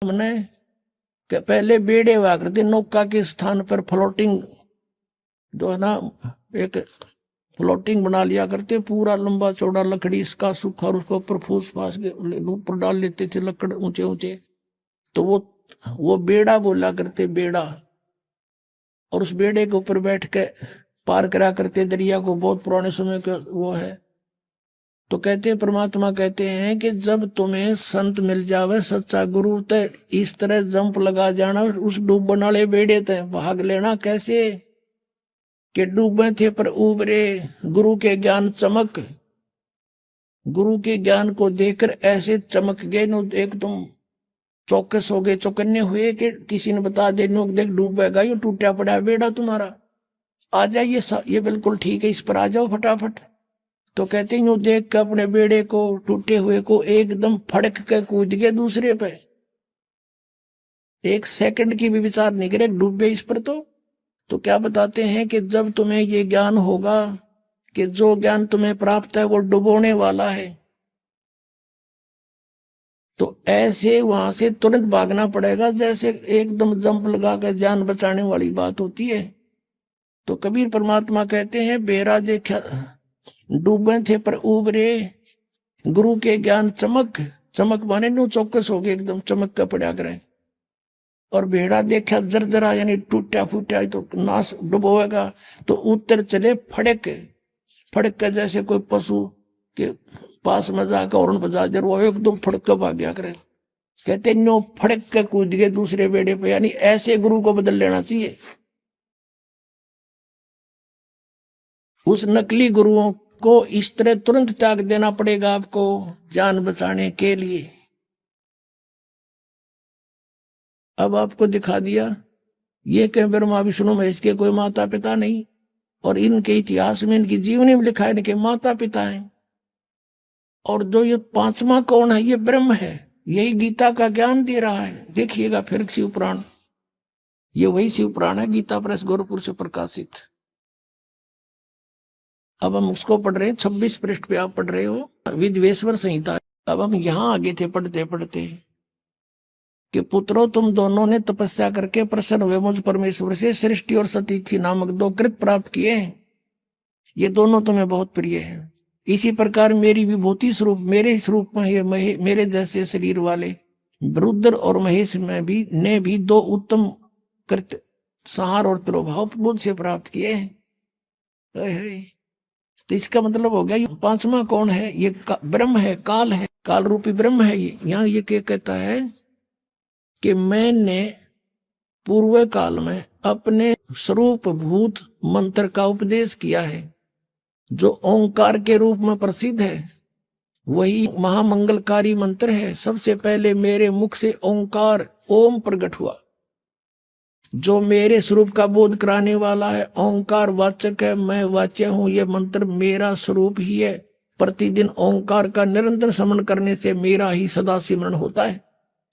हमने पहले बेड़े हुआ करते, नौका के स्थान पर फ्लोटिंग जो है ना, एक फ्लोटिंग बना लिया करते, पूरा लंबा चौड़ा लकड़ी इसका सूखा, और उसके ऊपर फूस फास के ऊपर डाल लेते थे लकड़ ऊंचे ऊंचे, तो वो बेड़ा बोला करते, बेड़ा। और उस बेड़े के ऊपर बैठ के पार करा करते दरिया को, बहुत पुराने समय का वो है। तो कहते हैं, परमात्मा कहते हैं कि जब तुम्हें संत मिल जावे, सच्चा गुरु, तो इस तरह जंप लगा जाना उस डूबने वाले बेड़े तय, भाग लेना। कैसे कि डूबे थे पर उबरे, गुरु के ज्ञान चमक, गुरु के ज्ञान को देखकर ऐसे चमक गए नो, एकदम चौकस हो गए, चौकन्ने हुए कि किसी ने बता दे नो, देख डूबेगा, ये टूटा पड़ा बेड़ा तुम्हारा, आ जाइए, ये बिल्कुल ठीक है, इस पर आ जाओ फटाफट। तो कहते हैं, यूं देख के अपने बेड़े को, टूटे हुए को, एकदम फड़क के कूद गए दूसरे पे, एक सेकंड की भी विचार नहीं करे, डूबे इस पर। तो क्या बताते हैं कि जब तुम्हें ये ज्ञान होगा कि जो ज्ञान तुम्हें प्राप्त है वो डुबोने वाला है, तो ऐसे वहां से तुरंत भागना पड़ेगा, जैसे एकदम जंप लगा कर जान बचाने वाली बात होती है। तो कबीर परमात्मा कहते हैं, बेरा देखा डूबे थे पर उबरे, गुरु के ज्ञान चमक, चमक माने नो चौकस हो गए, एकदम चमक का पड़ा करें। और भेड़ा देखा जरजरा, यानी टूटा फूटा, तो नाश डुबोएगा। तो उत्तर चले फड़क, फड़क के जैसे कोई पशु के पास में जाकर हॉर्न बजा दे, वो एकदम फड़क के भाग गया करे। कहते नो फड़क के कूद गए दूसरे बेड़े पे, यानी ऐसे गुरु को बदल लेना चाहिए। उस नकली गुरुओं को इस तरह तुरंत त्याग देना पड़ेगा आपको, जान बचाने के लिए। अब आपको दिखा दिया, ये कहीं ब्रह्मा विष्णु महेश के कोई माता पिता नहीं, और इनके इतिहास में, इनकी जीवनी में लिखा है इनके माता पिता हैं। और जो ये पांचवा कौन है, ये ब्रह्म है, यही गीता का ज्ञान दे रहा है। देखिएगा फिर शिव पुराण, ये वही शिव पुराण है, गीता प्रेस गोरखपुर से प्रकाशित। अब हम उसको पढ़ रहे हैं, 26 पृष्ठ पे आप पढ़ रहे हो, विद्वेश्वर संहिता। अब हम यहां आगे थे पढ़ते पढ़ते कि पुत्रों, तुम दोनों ने तपस्या करके प्रसन्न हुए मुझ परमेश्वर से, सृष्टि और सतीथि नामक 2 कृत प्राप्त किए हैं। ये दोनों तुम्हें बहुत प्रिय हैं। इसी प्रकार मेरी विभूति स्वरूप, मेरे स्वरूप में ये मेरे जैसे शरीर वाले रुद्र और महेश में भी ने भी 2 उत्तम कृत, संहार और तिरोभाव मुझसे प्राप्त किए हैं। तो इसका मतलब हो गया, ये पांचवा कौन है, ये ब्रह्म है, काल है, काल रूपी ब्रह्म है। ये यहाँ ये क्या कहता है कि मैंने पूर्व काल में अपने स्वरूप भूत मंत्र का उपदेश किया है, जो ओंकार के रूप में प्रसिद्ध है। वही महामंगलकारी मंत्र है। सबसे पहले मेरे मुख से ओंकार, ओम प्रकट हुआ, जो मेरे स्वरूप का बोध कराने वाला है। ओंकार वाचक है, मैं वाच्य हूं। यह मंत्र मेरा स्वरूप ही है। प्रतिदिन ओंकार का निरंतर स्मरण करने से मेरा ही सदा सिमरण होता है।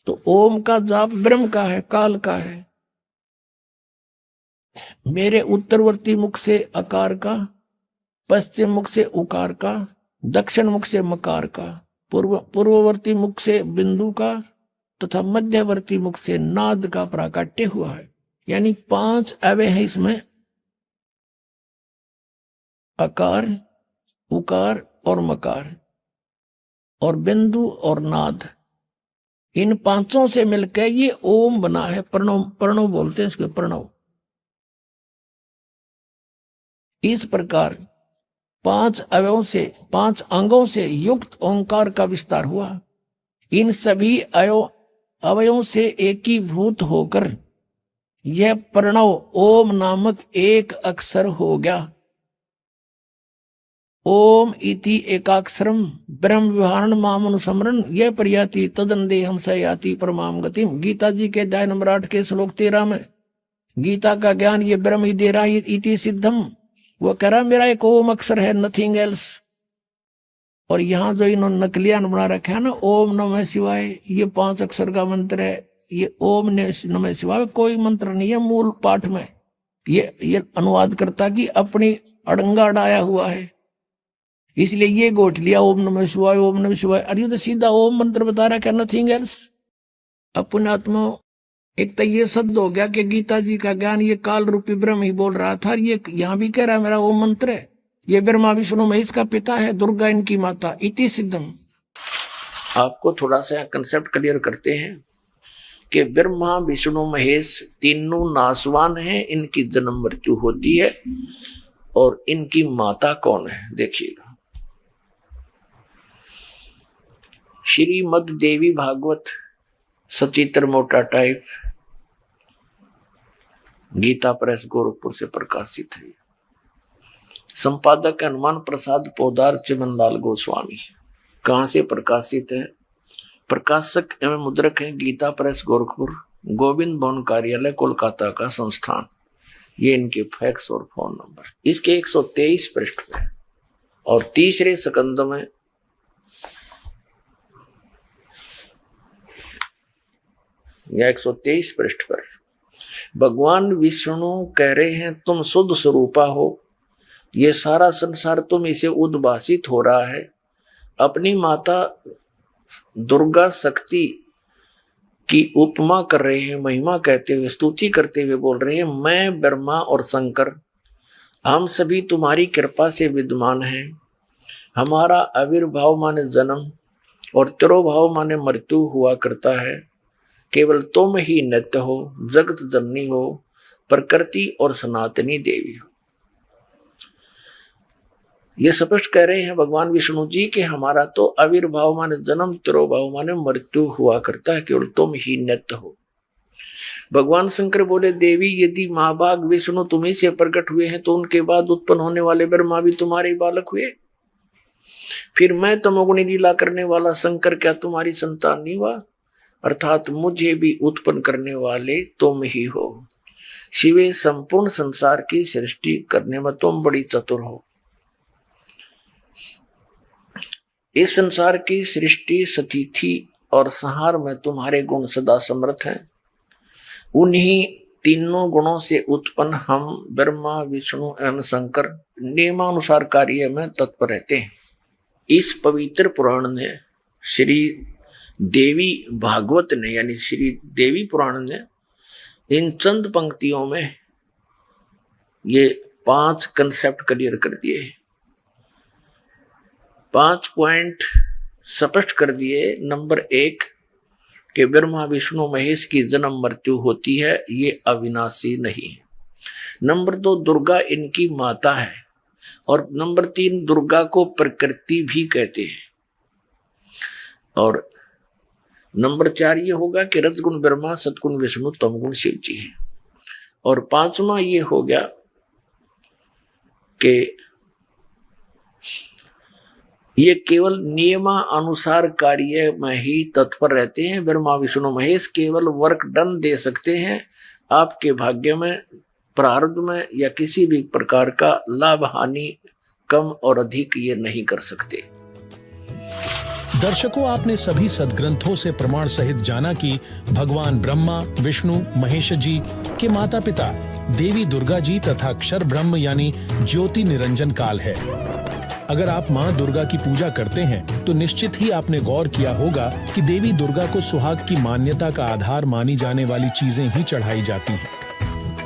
तो ओम का जाप ब्रह्म का है, काल का है। मेरे उत्तरवर्ती मुख से अकार का, पश्चिम मुख से उकार का, दक्षिण मुख से मकार का, पूर्ववर्ती मुख से बिंदु का, तथा मध्यवर्ती मुख से नाद का प्राकट्य हुआ है। यानी 5 अवय हैं इसमें, अकार, उकार और मकार, और बिंदु और नाद। इन 5 से मिलकर ये ओम बना है। प्रणव, प्रणव बोलते हैं इसके, प्रणव। इस प्रकार 5 अवयों से, 5 अंगों से युक्त ओंकार का विस्तार हुआ। इन सभी अवयों से एकीभूत होकर यह प्रणव ओम नामक एक अक्षर हो गया। ओम इति एकाक्षरम ब्रह्म विहारण मामनुसमरण यह प्रयाति तदन्देहम स याति परमाम गतिम। गीता जी के अध्याय नंबर 8 के श्लोक 13 में गीता का ज्ञान ये ब्रह्म ही दे रहा है। इति सिद्धम, वो कह रहा मेरा एक ओम अक्षर है, नथिंग एल्स। और यहाँ जो इन्होंने नकलियान बना रखा है ना, ओम नमः शिवाय, ये 5 अक्षर का मंत्र है। ये ओम नमः शिवाय कोई मंत्र नहीं है मूल पाठ में। ये अनुवाद करता कि अपनी अड़ंगा डाया हुआ है, इसलिए ये गोठ लिया ओम नमः शिवाय, ओम नमः शिवाय। अरे तो सीधा ओम मंत्र बता रहा है, क्या नथिंग एल्स। अपनात्मा एक तो ये सिद्ध हो गया कि गीता जी का ज्ञान ये काल रूपी ब्रह्म ही बोल रहा था। ये यहां भी कह रहा है मेरा वो मंत्र है, ये ब्रह्मा विष्णु महेश का पिता है, दुर्गा इनकी माता, इति सिद्धम। आपको थोड़ा सा कंसेप्ट क्लियर करते हैं कि ब्रह्मा विष्णु महेश तीनों नासवान हैं, इनकी जन्म मृत्यु होती है। और इनकी माता कौन है देखिएगा, श्रीमद देवी भागवत सचित्र मोटा टाइप, गीता प्रेस गोरखपुर से प्रकाशित है। संपादक हनुमान प्रसाद पोदार चिमनलाल गोस्वामी। कहां से प्रकाशित है? प्रकाशक एवं मुद्रक है गीता प्रेस गोरखपुर, गोविंद भवन कार्यालय कोलकाता का संस्थान। ये इनके फैक्स और फोन नंबर। इसके 123 पृष्ठ पे और तीसरे स्कंद में या 123 पृष्ठ पर भगवान विष्णु कह रहे हैं तुम शुद्ध स्वरूपा हो, ये सारा संसार तुम इसे उद्भासित हो रहा है। अपनी माता दुर्गा शक्ति की उपमा कर रहे हैं, महिमा कहते हुए, स्तुति करते हुए बोल रहे हैं मैं ब्रह्मा और शंकर हम सभी तुम्हारी कृपा से विद्यमान हैं। हमारा आविर्भाव माने जन्म और तिरोभाव माने मृत्यु हुआ करता है। केवल तुम ही नित्य हो, जगत जननी हो, प्रकृति और सनातनी देवी हो। ये स्पष्ट कह रहे हैं भगवान विष्णु जी कि हमारा तो आविर्भाव माने जन्म, तिरोभाव माने मृत्यु हुआ करता है, केवल तुम ही नित्य हो। भगवान शंकर बोले देवी यदि महाभाग विष्णु तुम्ही से प्रकट हुए हैं तो उनके बाद उत्पन्न होने वाले ब्रह्मा भी तुम्हारे बालक हुए। फिर मैं तमोगुणी लीला करने वाला शंकर क्या तुम्हारी संतान नहीं हुआ? अर्थात मुझे भी उत्पन्न करने वाले तुम ही हो। शिवे संपूर्ण संसार की सृष्टि करने में तुम बड़ी चतुर हो। इस संसार की सृष्टि, स्थिति और संहार में तुम्हारे गुण सदा समर्थ हैं। उन्हीं तीनों गुणों से उत्पन्न हम ब्रह्मा विष्णु एवं शंकर नियमानुसार कार्य में तत्पर रहते हैं। इस पवित्र पुराण ने श्री देवी भागवत ने यानी श्री देवी पुराण ने इन चंद पंक्तियों में ये 5 कंसेप्ट क्लियर कर दिए, 5 पॉइंट स्पष्ट कर दिए। नंबर 1 कि ब्रह्मा विष्णु महेश की जन्म मृत्यु होती है, ये अविनाशी नहीं है। नंबर 2 दुर्गा इनकी माता है। और नंबर 3 दुर्गा को प्रकृति भी कहते हैं। और नंबर 4 ये होगा कि रजगुण ब्रह्मा, सतगुण विष्णु, तमगुण शिव जी है। और 5वां ये हो गया कि ये केवल नियमानुसार कार्य में ही तत्पर रहते हैं। ब्रह्मा विष्णु महेश केवल वर्क डन दे सकते हैं, आपके भाग्य में, प्रारब्ध में या किसी भी प्रकार का लाभ हानि कम और अधिक ये नहीं कर सकते। दर्शकों, आपने सभी सदग्रंथों से प्रमाण सहित जाना कि भगवान ब्रह्मा विष्णु महेश जी के माता पिता देवी दुर्गा जी तथा अक्षर ब्रह्म यानी ज्योति निरंजन काल है। अगर आप माँ दुर्गा की पूजा करते हैं तो निश्चित ही आपने गौर किया होगा कि देवी दुर्गा को सुहाग की मान्यता का आधार मानी जाने वाली चीजें ही चढ़ाई जाती हैं,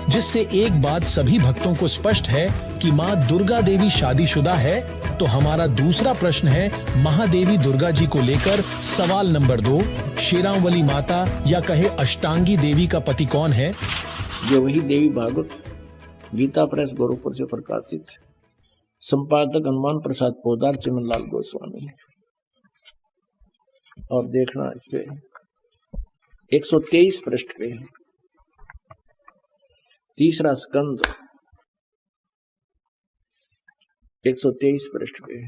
जिससे एक बात सभी भक्तों को स्पष्ट है कि माँ दुर्गा देवी शादीशुदा है। तो हमारा दूसरा प्रश्न है महादेवी दुर्गा जी को लेकर सवाल नंबर 2, शेरांवली माता या कहे अष्टांगी देवी का पति कौन है? ये वही देवी भागवत गीता प्रेस गोरखपुर से प्रकाशित, संपादक हनुमान प्रसाद पोदार चिमनलाल गोस्वामी। और देखना इस पे 123 पृष्ठ पे तीसरा स्कंद 123 पृष्ठ पे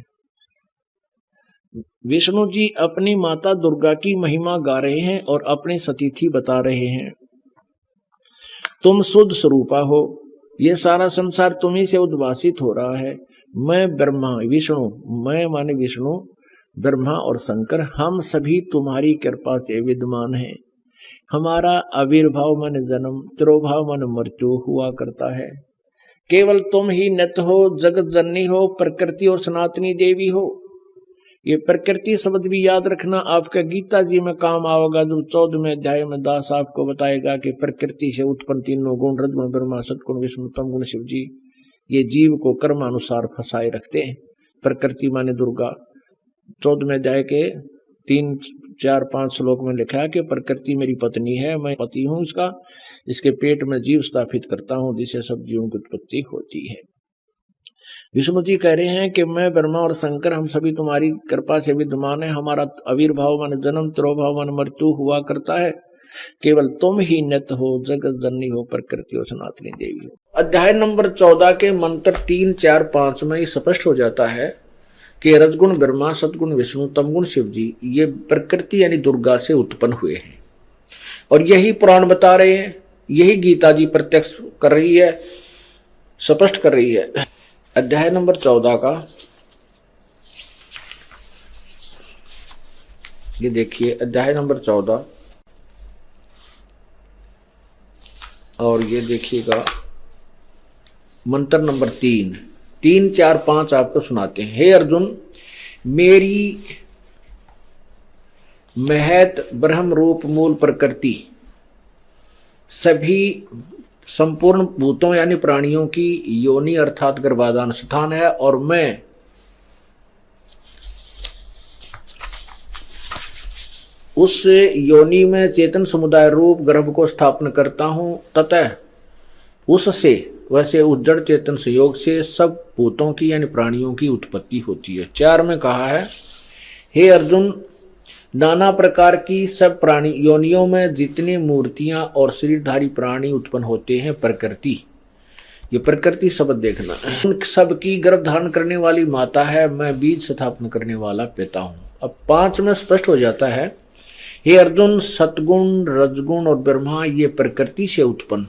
विष्णु जी अपनी माता दुर्गा की महिमा गा रहे हैं और अपनी सतीथि बता रहे हैं। तुम शुद्ध स्वरूपा हो, ये सारा संसार तुम्ही से उद्भासित हो रहा है। मैं ब्रह्मा विष्णु, मैं माने विष्णु, ब्रह्मा और शंकर हम सभी तुम्हारी कृपा से विद्यमान हैं। हमारा आविर्भाव माने जन्म, तिरोभाव माने मृत्यु हुआ करता है। केवल तुम ही नित्य हो, जगत जननी हो, प्रकृति और सनातनी देवी हो। ये प्रकृति शब्द भी याद रखना, आपका गीता जी में काम आएगा। जो 14वें अध्याय में दास आपको बताएगा कि प्रकृति से उत्पन्न तीनों गुण, रजगुण ब्रह्मा, सतगुण विष्णु, तमगुण शिव जी, ये जीव को कर्मानुसार फंसाए रखते हैं। प्रकृति माने दुर्गा। 14वें अध्याय के 3, 4, 5 श्लोक में लिखा है कि प्रकृति मेरी पत्नी है, मैं पति हूं इसका, इसके पेट में जीव स्थापित करता हूं जिससे सब जीवों की उत्पत्ति होती है। विष्णु जी कह रहे हैं कि मैं ब्रह्मा और शंकर हम सभी तुम्हारी कृपा से विद्यमान है। हमारा आविर्भाव मान जन्म, तिरोभाव मान मृत्यु हुआ करता है। केवल तुम ही नित्य हो, जगत जननी हो, प्रकृति हो, सनातनी देवी हो। अध्याय नंबर 14 के मंत्र 3, 4, 5 में स्पष्ट हो जाता है कि रजगुण ब्रह्मा, सतगुण विष्णु, तमगुण शिव जी, ये प्रकृति यानी दुर्गा से उत्पन्न हुए हैं। और यही पुराण बता रहे हैं, यही गीता जी प्रत्यक्ष कर रही है, स्पष्ट कर रही है। अध्याय नंबर 14 का ये देखिए, अध्याय नंबर 14 और ये देखिएगा मंत्र नंबर 3, 3, 4, 5 आपको सुनाते हैं। हे अर्जुन, मेरी महत ब्रह्म रूप मूल प्रकृति सभी संपूर्ण भूतों यानी प्राणियों की योनि अर्थात गर्भाधान स्थान है, और मैं उस योनि में चेतन समुदाय रूप गर्भ को स्थापन करता हूं, ततः उससे वैसे उस जड़ चेतन संयोग से सब भूतों की यानी प्राणियों की उत्पत्ति होती है। 4 में कहा है, हे अर्जुन, नाना प्रकार की सब प्राणी योनियों में जितनी मूर्तियां और शरीरधारी प्राणी उत्पन्न होते हैं, प्रकृति, ये प्रकृति शब्द देखना, उन सब की गर्भ धारण करने वाली माता है, मैं बीज स्थापन करने वाला पिता हूं। अब 5 में स्पष्ट हो जाता है, हे अर्जुन, सतगुण, रजगुण और ब्रह्मा ये प्रकृति से उत्पन्न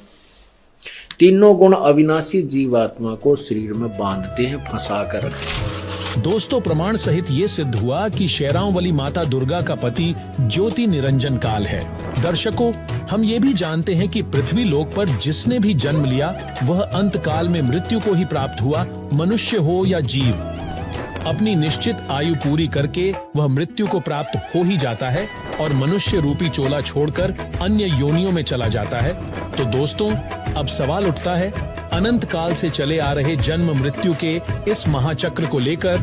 तीनों गुण अविनाशी जीवात्मा को शरीर में बांधते हैं, फंसा कर रखते हैं। दोस्तों, प्रमाण सहित ये सिद्ध हुआ कि शेरांव वाली माता दुर्गा का पति ज्योति निरंजन काल है। दर्शकों, हम ये भी जानते हैं कि पृथ्वी लोक पर जिसने भी जन्म लिया वह अंत काल में मृत्यु को ही प्राप्त हुआ, मनुष्य हो या जीव। अपनी निश्चित आयु पूरी करके वह मृत्यु को प्राप्त हो ही जाता है और मनुष्य रूपी चोला छोड़कर अन्य योनियों में चला जाता है। तो दोस्तों, अब सवाल उठता है, अनंत काल से चले आ रहे जन्म मृत्यु के इस महाचक्र को लेकर।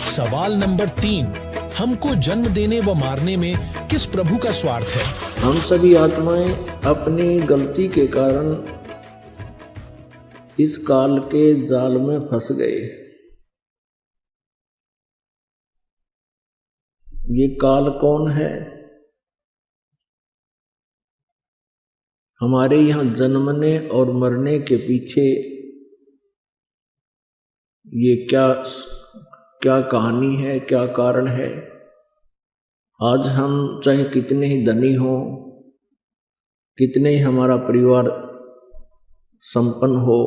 सवाल नंबर 3, हमको जन्म देने व मारने में किस प्रभु का स्वार्थ है? हम सभी आत्माएं अपनी गलती के कारण इस काल के जाल में फंस गए। ये काल कौन है? हमारे यहां जन्मने और मरने के पीछे ये क्या कहानी है, क्या कारण है? आज हम चाहे कितने ही धनी हो, कितने ही हमारा परिवार संपन्न हो,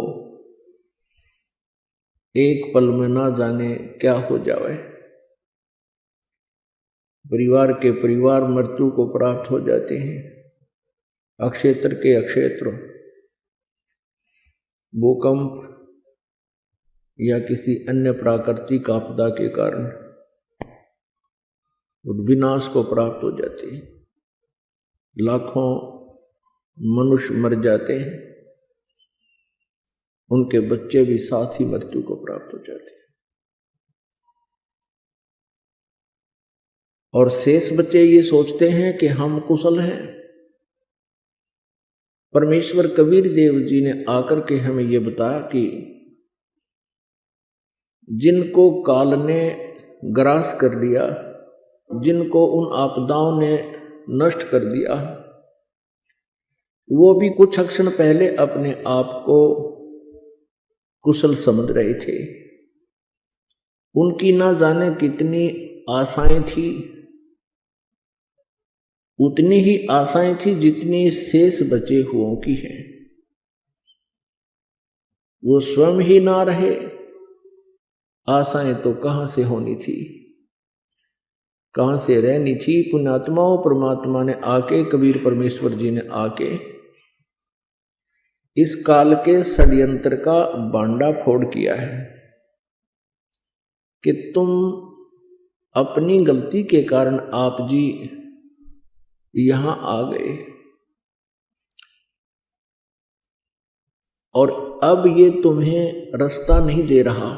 एक पल में ना जाने क्या हो जाए। परिवार के परिवार मृत्यु को प्राप्त हो जाते हैं। अक्षेत्र के अक्षेत्र भूकंप या किसी अन्य प्राकृतिक आपदा के कारण विनाश को प्राप्त हो जाते हैं। लाखों मनुष्य मर जाते हैं, उनके बच्चे भी साथ ही मृत्यु को प्राप्त हो जाते हैं। और शेष बच्चे ये सोचते हैं कि हम कुशल हैं। परमेश्वर कबीर देव जी ने आकर के हमें ये बताया कि जिनको काल ने ग्रास कर लिया, जिनको उन आपदाओं ने नष्ट कर दिया, वो भी कुछ क्षण पहले अपने आप को कुशल समझ रहे थे। उनकी ना जाने कितनी आशाएं थी, उतनी ही आशाएं थी जितनी शेष बचे हुओं की हैं। वो स्वयं ही ना रहे, आशाएं तो कहां से होनी थी, कहां से रहनी थी। पुण्यात्माओं, परमात्मा ने आके, कबीर परमेश्वर जी ने आके इस काल के षड्यंत्र का बांडा फोड़ किया है कि तुम अपनी गलती के कारण आप जी यहां आ गए और अब ये तुम्हें रास्ता नहीं दे रहा।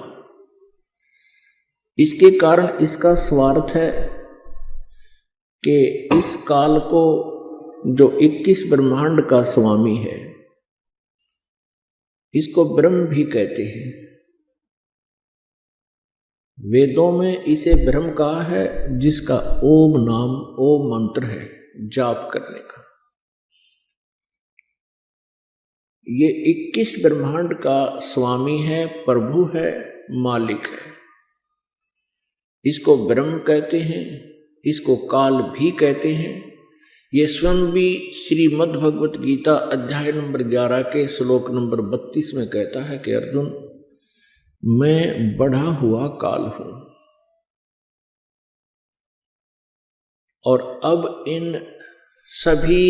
इसके कारण इसका स्वार्थ है कि इस काल को जो 21 ब्रह्मांड का स्वामी है, इसको ब्रह्म भी कहते हैं। वेदों में इसे ब्रह्म कहा है, जिसका ओम नाम, ओम मंत्र है जाप करने का। ये 21 ब्रह्मांड का स्वामी है, प्रभु है, मालिक है। इसको ब्रह्म कहते हैं, इसको काल भी कहते हैं। ये स्वयं भी श्रीमद् भगवत गीता अध्याय नंबर 11 के श्लोक नंबर 32 में कहता है कि अर्जुन, मैं बढ़ा हुआ काल हूं और अब इन सभी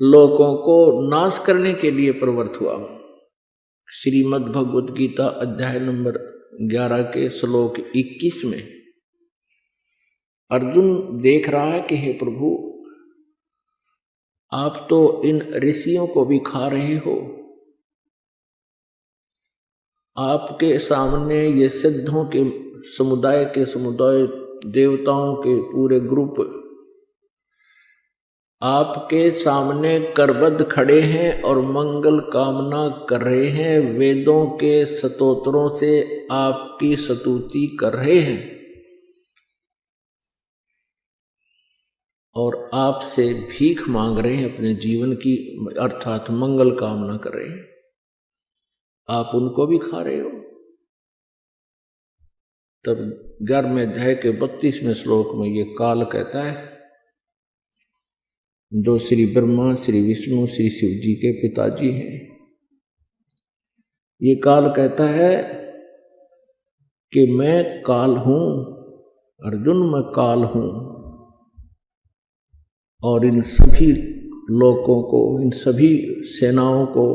लोगों को नाश करने के लिए प्रवृत्त हुआ हूं। श्रीमद् भगवत गीता अध्याय नंबर 11 के श्लोक 21 में अर्जुन देख रहा है कि हे प्रभु, आप तो इन ऋषियों को भी खा रहे हो। आपके सामने ये सिद्धों के समुदाय देवताओं के पूरे ग्रुप आपके सामने करबद्ध खड़े हैं और मंगल कामना कर रहे हैं, वेदों के स्तोत्रों से आपकी स्तुति कर रहे हैं और आपसे भीख मांग रहे हैं अपने जीवन की, अर्थात मंगल कामना कर रहे हैं। आप उनको भी खा रहे हो। तब 11वें अध्याय के 32वें श्लोक में ये काल कहता है, जो श्री ब्रह्मा, श्री विष्णु, श्री शिव जी के पिताजी हैं, ये काल कहता है कि मैं काल हूं अर्जुन, मैं काल हूं और इन सभी लोगों को, इन सभी सेनाओं को,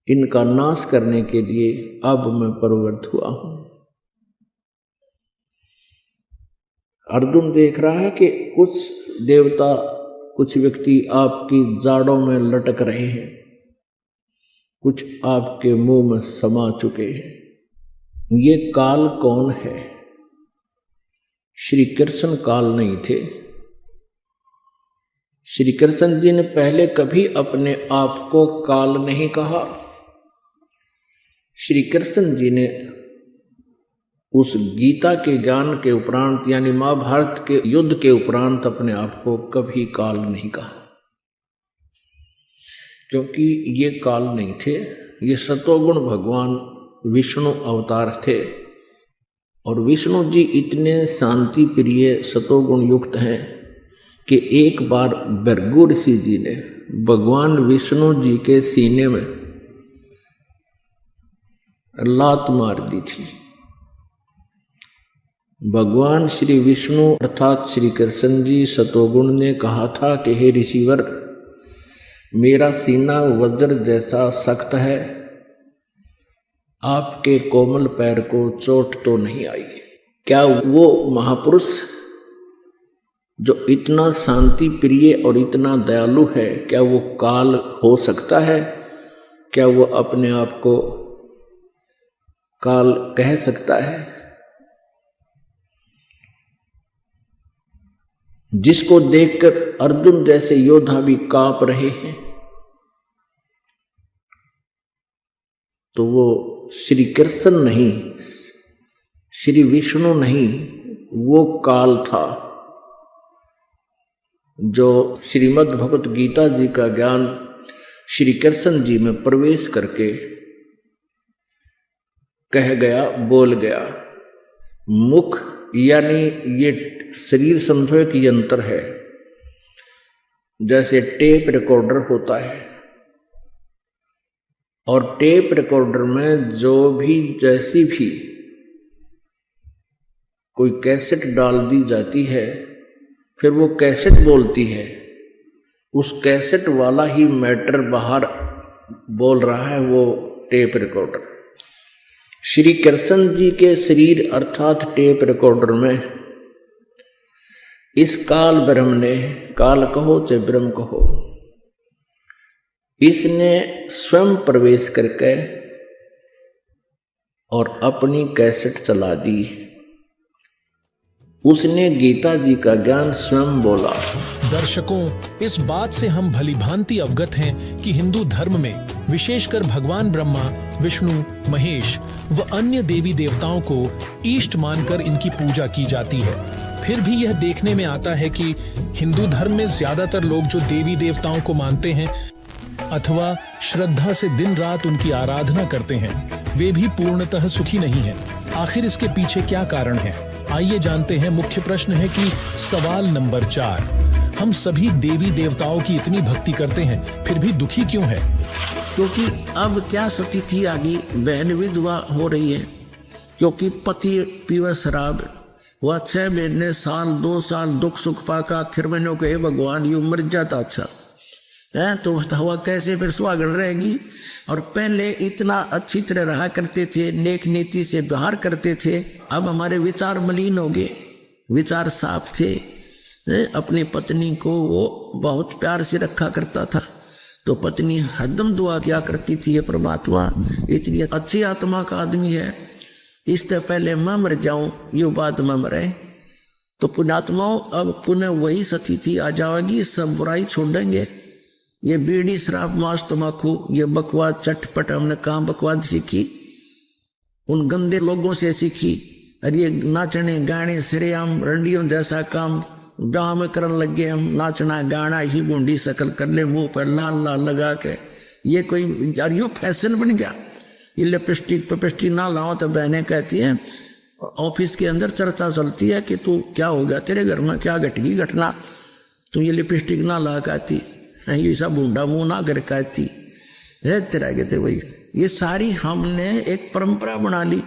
इनका नाश करने के लिए अब मैं प्रवृत्त हुआ हूं। अर्जुन देख रहा है कि कुछ देवता, कुछ व्यक्ति आपकी जाड़ों में लटक रहे हैं, कुछ आपके मुंह में समा चुके हैं। ये काल कौन है? श्री कृष्ण काल नहीं थे। श्री कृष्ण जी ने पहले कभी अपने आप को काल नहीं कहा। श्री कृष्ण जी ने उस गीता के ज्ञान के उपरांत, यानी महाभारत के युद्ध के उपरांत, अपने आप को कभी काल नहीं कहा, क्योंकि ये काल नहीं थे। ये सतोगुण भगवान विष्णु अवतार थे और विष्णु जी इतने शांति प्रिय सतोगुण युक्त हैं कि एक बार भृगु ऋषि जी ने भगवान विष्णु जी के सीने में लात मार दी थी। भगवान श्री विष्णु अर्थात श्री कृष्ण जी सतोगुण ने कहा था कि हे ऋषिवर, मेरा सीना वज्र जैसा सख्त है, आपके कोमल पैर को चोट तो नहीं आई। क्या वो महापुरुष जो इतना शांति प्रिय और इतना दयालु है, क्या वो काल हो सकता है? क्या वो अपने आप को काल कह सकता है? जिसको देखकर अर्जुन जैसे योद्धा भी कांप रहे हैं, तो वो श्री कृष्ण नहीं, श्री विष्णु नहीं, वो काल था जो श्रीमद् भगवत गीता जी का ज्ञान श्री कृष्ण जी में प्रवेश करके कह गया, बोल गया। मुख यानी ये शरीर समझो एक यंत्र है, जैसे टेप रिकॉर्डर होता है, और टेप रिकॉर्डर में जो भी जैसी भी कोई कैसेट डाल दी जाती है, फिर वो कैसेट बोलती है, उस कैसेट वाला ही मैटर बाहर बोल रहा है, वो टेप रिकॉर्डर। श्री कृष्ण जी के शरीर अर्थात टेप रिकॉर्डर में इस काल ब्रह्म ने, काल कहो चाहे ब्रह्म कहो, इसने स्वयं प्रवेश करके और अपनी कैसेट चला दी। उसने गीता जी का ज्ञान स्वयं बोला। दर्शकों, इस बात से हम भलीभांति अवगत हैं कि हिंदू धर्म में विशेषकर भगवान ब्रह्मा, विष्णु, महेश व अन्य देवी देवताओं को इष्ट मानकर इनकी पूजा की जाती है। फिर भी यह देखने में आता है कि हिंदू धर्म में ज्यादातर लोग जो देवी देवताओं को मानते हैं अथवा श्रद्धा से दिन रात उनकी आराधना करते हैं, वे भी पूर्णतः सुखी नहीं हैं। आखिर इसके पीछे क्या कारण है? आइए जानते हैं। मुख्य प्रश्न है कि सवाल नंबर 4, हम सभी देवी देवताओं की इतनी भक्ति करते हैं फिर भी दुखी क्यों है? क्योंकि अब क्या स्थिति आ गई, बहन विधवा हो रही है क्योंकि पति पीवा शराब, वह 6 महीने, साल, 2 साल दुख सुख पाका, आखिर मैंने कहे भगवान यू मर जाता अच्छा है तो बताओ कैसे फिर सुहागण रहेगी। और पहले इतना अच्छी तरह रहा करते थे, नेक नीति से व्यवहार करते थे, अब हमारे विचार मलिन हो गए, विचार साफ थे। अपनी पत्नी को वो बहुत प्यार से रखा करता था तो पत्नी हरदम दुआ किया करती थी, ये परमात्मा इतनी अच्छी आत्मा का आदमी है, इससे पहले मैं मर जाऊं, ये बात मैं मरे। तो पुण्यात्माओं अब पुनः वही स्थिति आ जाएगी, सब बुराई छोड़ेंगे। ये बीड़ी शराब मांस तम्बाकू ये बकवास चटपट हमने कहाँ बकवास सीखी, उन गंदे लोगों से सीखी। अरे ये नाचने गाने सरेआम रंडियों जैसा काम जहाँ में करने लग गए हम, नाचना गाना इसी बूंदी शकल कर ले, मुंह पर लाल लाल लगा के, ये कोई यार यो फैशन बन गया। ये लिपस्टिक पिपस्टिक ना लाओ तो बहनें कहती हैं, ऑफिस के अंदर चर्चा चलती है कि तू क्या हो गया, तेरे घर में क्या घटगी घटना, तू ये लिपस्टिक ना ला कहती, ये सब बूंदा मुंह ना कर कहती है तेरा कहते भाई। ये सारी हमने एक परंपरा बना ली,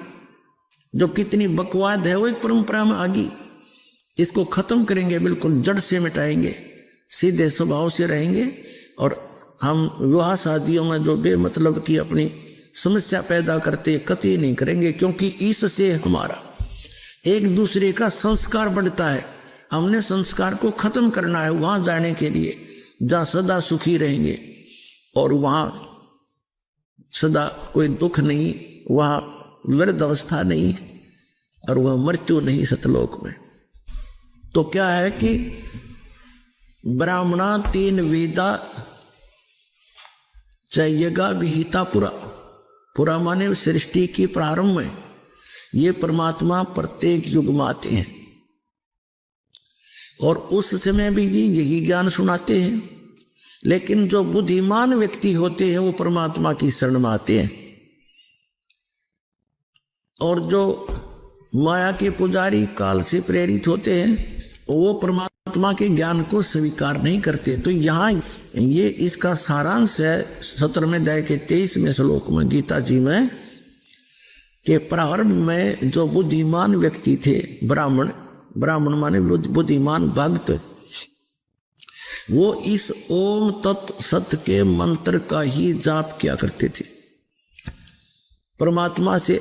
जो कितनी बकवाद है वो एक परंपरा में आ गई। इसको खत्म करेंगे, बिल्कुल जड़ से मिटाएंगे, सीधे स्वभाव से रहेंगे और हम विवाह शादियों में जो बेमतलब की अपनी समस्या पैदा करते कतई नहीं करेंगे, क्योंकि इससे हमारा एक दूसरे का संस्कार बढ़ता है। हमने संस्कार को खत्म करना है वहां जाने के लिए जहां सदा सुखी रहेंगे और वहां सदा कोई दुख नहीं, वहां वृद्ध अवस्था नहीं और वह मृत्यु नहीं सतलोक में। तो क्या है कि ब्राह्मणा 3 वेदा चयगा विहिता पुरा, पुरा माने सृष्टि की प्रारंभ में ये परमात्मा प्रत्येक युग में आते हैं और उस समय भी यही ज्ञान सुनाते हैं। लेकिन जो बुद्धिमान व्यक्ति होते हैं वो परमात्मा की शरण में आते हैं और जो माया के पुजारी काल से प्रेरित होते हैं वो परमात्मा के ज्ञान को स्वीकार नहीं करते। तो यहाँ ये इसका सारांश है 17वें अध्याय के 23वें श्लोक में गीता जी में कि प्रारंभ में जो बुद्धिमान व्यक्ति थे, ब्राह्मण माने बुद्धिमान भक्त, वो इस ओम तत् सत के मंत्र का ही जाप किया करते थे परमात्मा से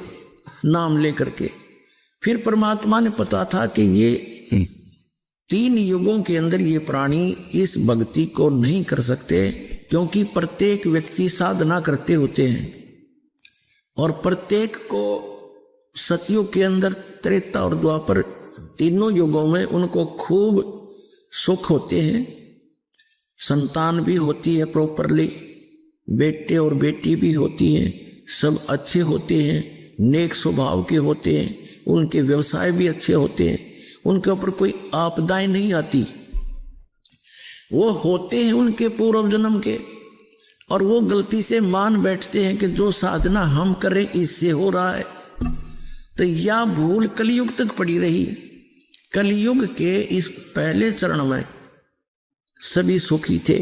नाम लेकर के। फिर परमात्मा ने पता था कि ये 3 युगों के अंदर ये प्राणी इस भक्ति को नहीं कर सकते, क्योंकि प्रत्येक व्यक्ति साधना करते होते हैं और प्रत्येक को सतयुग के अंदर, त्रेता और द्वापर, तीनों युगों में उनको खूब सुख होते हैं, संतान भी होती है प्रॉपरली, बेटे और बेटी भी होती हैं, सब अच्छे होते हैं, नेक स्वभाव के होते हैं, उनके व्यवसाय भी अच्छे होते हैं, उनके ऊपर कोई आपदाएं नहीं आती, वो होते हैं उनके पूर्व जन्म के। और वो गलती से मान बैठते हैं कि जो साधना हम करें इससे हो रहा है, तो यह भूल कलयुग तक पड़ी रही। कलयुग के इस पहले चरण में सभी सुखी थे,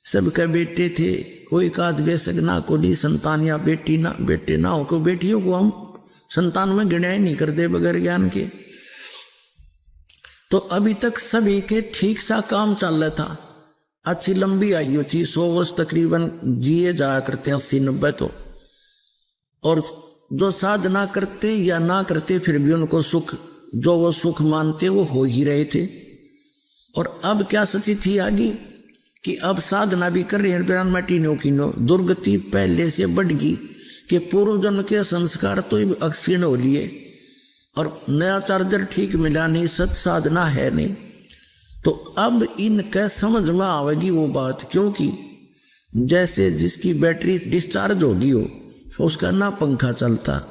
सबके बेटे थे, कोई काद बेसगना को दी संतान या बेटे ना हो, को बेटियों को हम संतान में गिना ही नहीं करते बगैर ज्ञान के। तो अभी तक सभी के ठीक सा काम चल रहा था, अच्छी लंबी आयु थी, 100 वर्ष तकरीबन जिए जाया करते हैं, 80-90 तो। और जो साधना करते या ना करते फिर भी उनको सुख, जो वो सुख मानते वो हो ही रहे थे। और अब क्या स्थिति थी आगे कि अब साधना भी कर रहे हैं बिरान मटीनों की नो, दुर्गति पहले से बढ़ गई कि पूर्व जन्म के संस्कार तो अक्षीण हो लिए और नया चार्जर ठीक मिला नहीं, सत साधना है नहीं। तो अब इनके समझ में आवेगी वो बात, क्योंकि जैसे जिसकी बैटरी डिस्चार्ज होगी हो, उसका ना पंखा चलता,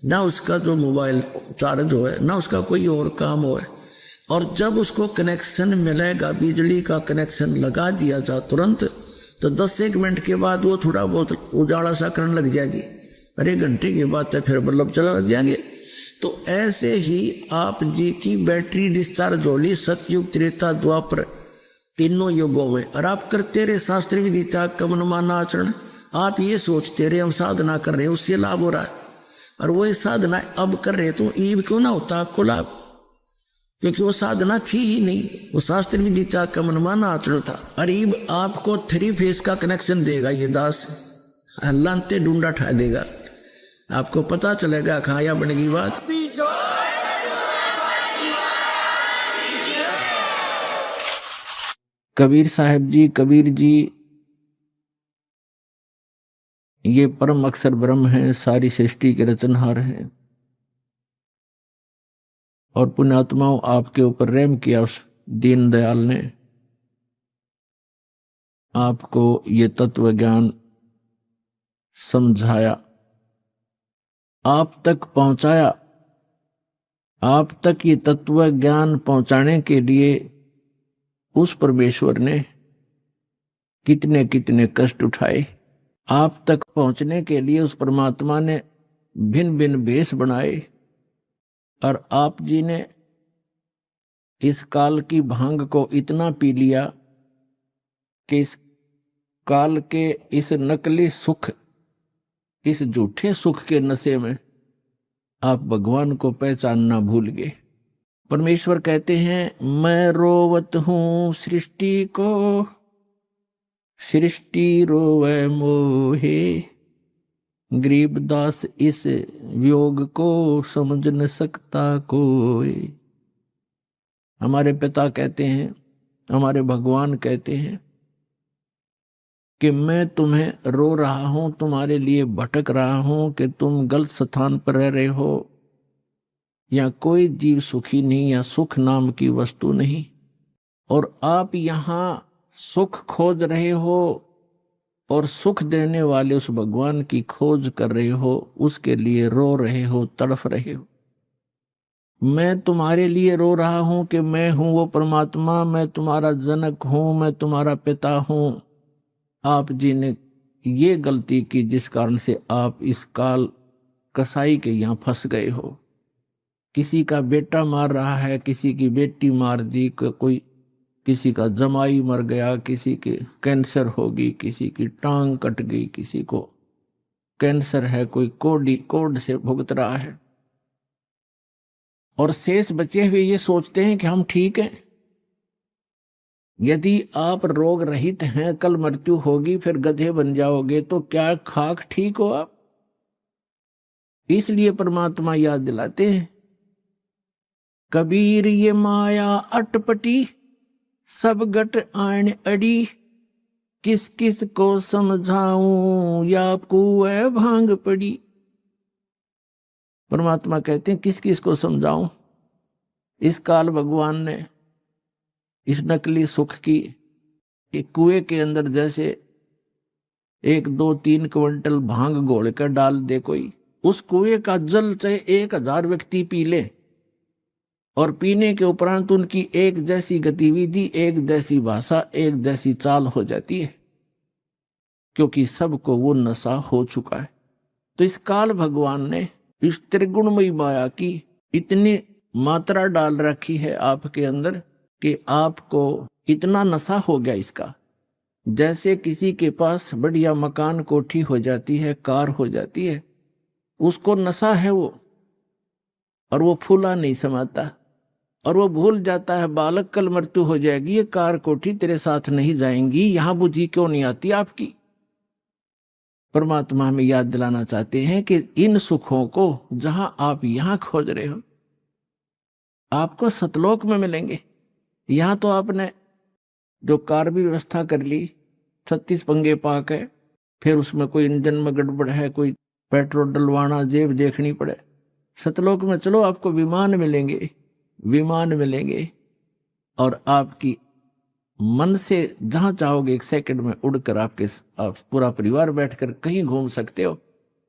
ना उसका जो मोबाइल चार्ज हो, ना उसका कोई और काम हो, और जब उसको कनेक्शन मिलेगा, बिजली का कनेक्शन लगा दिया जा तुरंत, तो 10-1 मिनट के बाद वो थोड़ा बहुत उजाला सा करने लग जाएगी, अरे घंटे की बात है फिर बल्ब चला लग जाएंगे। तो ऐसे ही आप जी की बैटरी डिस्चार्ज होली सतयुग त्रेता द्वापर तीनों युगों में, और आप करते रहे शास्त्र विधि त्याग कमन माना आचरण, आप ये सोचते रहे हम साधना कर रहे हैं उससे लाभ हो रहा है, और वही साधना अब कर रहे तो ईब क्यों ना होता आपको लाभ, क्योंकि वो साधना थी ही नहीं, वो शास्त्र विधि त्याग कमन माना आचरण था। और ईब आपको 3 फेस का कनेक्शन देगा ये दास, हल्लाते डूंडा ठा देगा, आपको पता चलेगा खाया बनेगी बात। कबीर साहब जी, कबीर जी ये परम अक्षर ब्रह्म है, सारी सृष्टि के रचनहार हैं, और पुण्यात्माओं आपके ऊपर रहम किया उस दीन दयाल ने, आपको ये तत्व ज्ञान समझाया, आप तक पहुंचाया। आप तक ये तत्व ज्ञान पहुंचाने के लिए उस परमेश्वर ने कितने कितने कष्ट उठाए। आप तक पहुंचने के लिए उस परमात्मा ने भिन्न भिन्न भेष बनाए, और आप जी ने इस काल की भांग को इतना पी लिया कि इस काल के इस नकली सुख, इस झूठे सुख के नशे में आप भगवान को पहचानना भूल गए। परमेश्वर कहते हैं मैं रोवत हूं सृष्टि को, सृष्टि रोवे मोहे, गरीबदास इस वियोग को समझ न सकता कोई। हमारे पिता कहते हैं, हमारे भगवान कहते हैं कि मैं तुम्हें रो रहा हूं, तुम्हारे लिए भटक रहा हूं कि तुम गलत स्थान पर रह रहे हो, या कोई जीव सुखी नहीं, या सुख नाम की वस्तु नहीं, और आप यहां सुख खोज रहे हो और सुख देने वाले उस भगवान की खोज कर रहे हो, उसके लिए रो रहे हो, तड़फ रहे हो। मैं तुम्हारे लिए रो रहा हूं कि मैं हूं वो परमात्मा, मैं तुम्हारा जनक हूं, मैं तुम्हारा पिता हूं। आप जी ने ये गलती की जिस कारण से आप इस काल कसाई के यहां फंस गए हो। किसी का बेटा मार रहा है, किसी की बेटी मार दी, कोई किसी का जमाई मर गया, किसी के कैंसर होगी, किसी की टांग कट गई, किसी को कैंसर है, कोई कोड से भुगत रहा है, और शेष बचे हुए ये सोचते हैं कि हम ठीक हैं। यदि आप रोग रहित हैं, कल मृत्यु होगी, फिर गधे बन जाओगे, तो क्या खाक ठीक हो आप? इसलिए परमात्मा याद दिलाते हैं, कबीर ये माया अटपटी, सब गट आन अड़ी, किस किस को समझाऊं, या कुएं भांग पड़ी। परमात्मा कहते हैं किस किस को समझाऊं। इस काल भगवान ने इस नकली सुख की एक कुएं के अंदर जैसे 1, 2, 3 क्विंटल भांग घोल कर डाल दे कोई, उस कुएं का जल चाहे 1000 व्यक्ति पी ले, और पीने के उपरांत उनकी एक जैसी गतिविधि, एक जैसी भाषा, एक जैसी चाल हो जाती है, क्योंकि सबको वो नशा हो चुका है। तो इस काल भगवान ने इस त्रिगुणमयी माया की इतनी मात्रा डाल रखी है आपके अंदर कि आपको इतना नशा हो गया इसका। जैसे किसी के पास बढ़िया मकान, कोठी हो जाती है, कार हो जाती है, उसको नशा है वो, और वो फूला नहीं समाता, और वो भूल जाता है बालक कल मृत्यु हो जाएगी, ये कार कोठी तेरे साथ नहीं जाएंगी, यहां बुद्धि क्यों नहीं आती आपकी। परमात्मा हमें याद दिलाना चाहते हैं कि इन सुखों को जहां आप यहां खोज रहे हो आपको सतलोक में मिलेंगे। यहां तो आपने जो कार भी व्यवस्था कर ली, 36 पंगे पाक है, फिर उसमें कोई इंजन में गड़बड़ है, कोई पेट्रोल डलवाना, जेब देखनी पड़े। सतलोक में चलो आपको विमान मिलेंगे, विमान मिलेंगे, और आपकी मन से जहां चाहोगे 1 सेकंड में उड़कर आप पूरा परिवार बैठकर कहीं घूम सकते हो।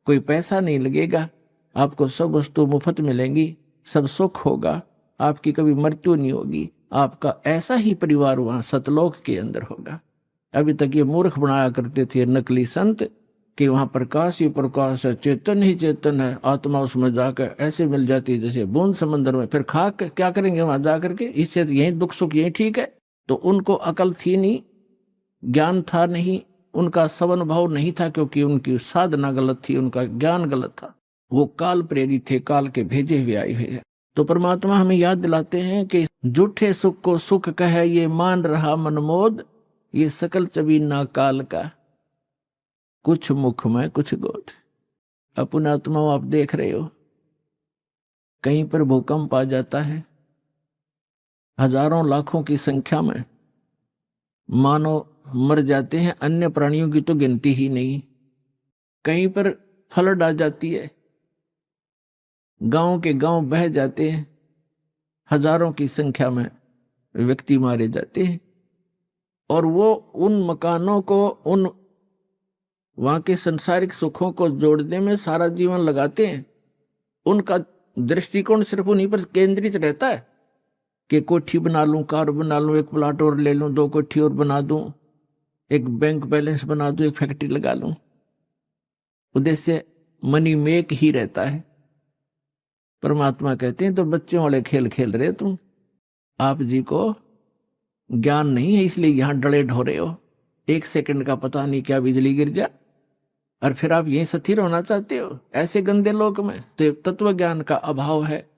कोई पैसा नहीं लगेगा, आपको सब वस्तु मुफ्त मिलेंगी, सब सुख होगा, आपकी कभी मृत्यु नहीं होगी। आपका ऐसा ही परिवार वहां सतलोक के अंदर होगा। अभी तक ये मूर्ख बनाया करते थे नकली संत कि वहां प्रकाश ही प्रकाश है, चेतन ही चेतन है, आत्मा उसमें जाकर ऐसे मिल जाती है जैसे बूंद समंदर में। फिर खा कर क्या करेंगे वहां जाकर के, इससे यही दुख सुख यही ठीक है। तो उनको अकल थी नहीं, ज्ञान था नहीं, उनका सवन भाव नहीं था, क्योंकि उनकी साधना गलत थी, उनका ज्ञान गलत था। वो काल प्रेरित थे, काल के भेजे हुए आए हुए हैं। तो परमात्मा हमें याद दिलाते हैं कि झूठे सुख को सुख कहे ये मान रहा मनमोद, ये सकल चबीना काल का, कुछ मुख में कुछ गोद। अपने आत्मा आप देख रहे हो, कहीं पर भूकंप आ जाता है, हजारों लाखों की संख्या में मानव मर जाते हैं, अन्य प्राणियों की तो गिनती ही नहीं। कहीं पर फ्लड आ जाती है, गांव के गांव बह जाते हैं, हजारों की संख्या में व्यक्ति मारे जाते हैं, और वो उन मकानों को, उन वहां के सांसारिक सुखों को जोड़ने में सारा जीवन लगाते हैं। उनका दृष्टिकोण सिर्फ उन्हीं पर केंद्रित रहता है कि कोठी बना लूं, कार बना लूं, 1 प्लाट और ले लूं, 2 कोठी और बना दूं, एक बैंक बैलेंस बना दूं, एक फैक्ट्री लगा लूं। उद्देश्य मनी मेक ही रहता है। परमात्मा कहते हैं तो बच्चों वाले खेल खेल रहे हो तुम, आप जी को ज्ञान नहीं है, इसलिए यहां डरे ढोरे हो। 1 सेकंड का पता नहीं क्या बिजली गिर जा, और फिर आप यहीं स्थिर होना चाहते हो ऐसे गंदे लोक में। तो तत्व ज्ञान का अभाव है।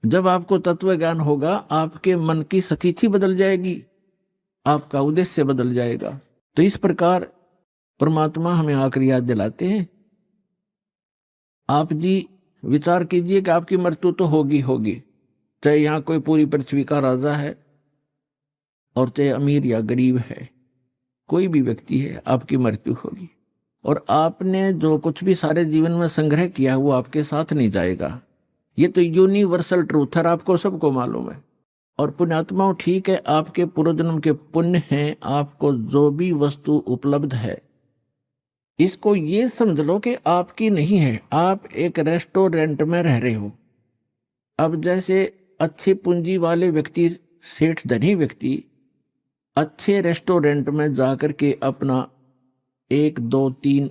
जब आपको तत्व ज्ञान होगा, आपके मन की स्थिति बदल जाएगी, आपका उद्देश्य बदल जाएगा। तो इस प्रकार परमात्मा हमें आकर याद दिलाते हैं, आप जी विचार कीजिए कि आपकी मृत्यु तो होगी होगी, चाहे यहां कोई पूरी पृथ्वी का राजा है और चाहे अमीर या गरीब है, कोई भी व्यक्ति है, आपकी मृत्यु होगी। और आपने जो कुछ भी सारे जीवन में संग्रह किया है वो आपके साथ नहीं जाएगा। ये तो यूनिवर्सल ट्रूथ है, आपको सबको मालूम है। और पुण्यात्माओं, ठीक है, आपके पूर्वजन्म के पुण्य हैं, आपको जो भी वस्तु उपलब्ध है इसको ये समझ लो कि आपकी नहीं है। आप एक रेस्टोरेंट में रह रहे हो। अब जैसे अच्छे पूंजी वाले व्यक्ति, सेठ धनी व्यक्ति अच्छे रेस्टोरेंट में जाकर के अपना 1, 2, 3,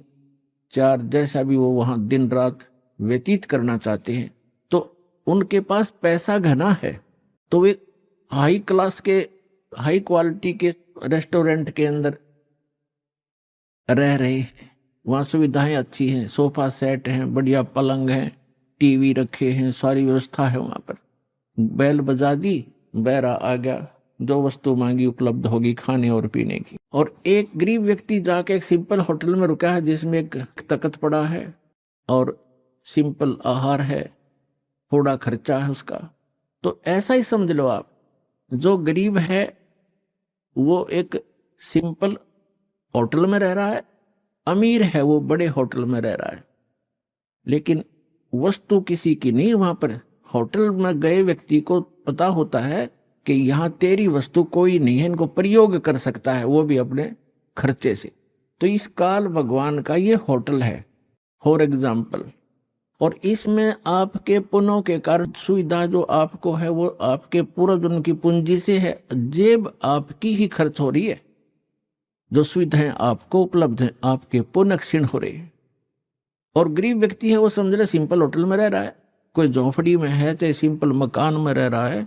4 जैसा भी वो वहां दिन रात व्यतीत करना चाहते हैं, तो उनके पास पैसा घना है, तो वे हाई क्लास के, हाई क्वालिटी के रेस्टोरेंट के अंदर रह रहे हैं। वहाँ सुविधाएं अच्छी हैं, सोफा सेट हैं, बढ़िया पलंग हैं, टीवी रखे हैं, सारी व्यवस्था है वहाँ पर। बैल बजा दी, बैरा आ गया, जो वस्तु मांगी उपलब्ध होगी खाने और पीने की। और एक गरीब व्यक्ति जाके एक सिंपल होटल में रुका है जिसमें एक तख्त पड़ा है और सिंपल आहार है, थोड़ा खर्चा है उसका। तो ऐसा ही समझ लो आप, जो गरीब है वो एक सिंपल होटल में रह रहा है, अमीर है वो बड़े होटल में रह रहा है, लेकिन वस्तु किसी की नहीं। वहां पर होटल में गए व्यक्ति को पता होता है कि यहाँ तेरी वस्तु कोई नहीं है, इनको प्रयोग कर सकता है, वो भी अपने खर्चे से। तो इस काल भगवान का ये होटल है फॉर एग्जाम्पल। और इसमें आपके पुण्यों के कारण सुविधा जो आपको है वो आपके पूर्वजन्म की पूंजी से है, जेब आपकी ही खर्च हो रही है। जो सुविधाएं आपको उपलब्ध हैं आपके पुण्य क्षीण हो रहे हैं। और गरीब व्यक्ति है वो समझ ले सिंपल होटल में रह रहा है, कोई झोंपड़ी में है, चाहे सिंपल मकान में रह रहा है,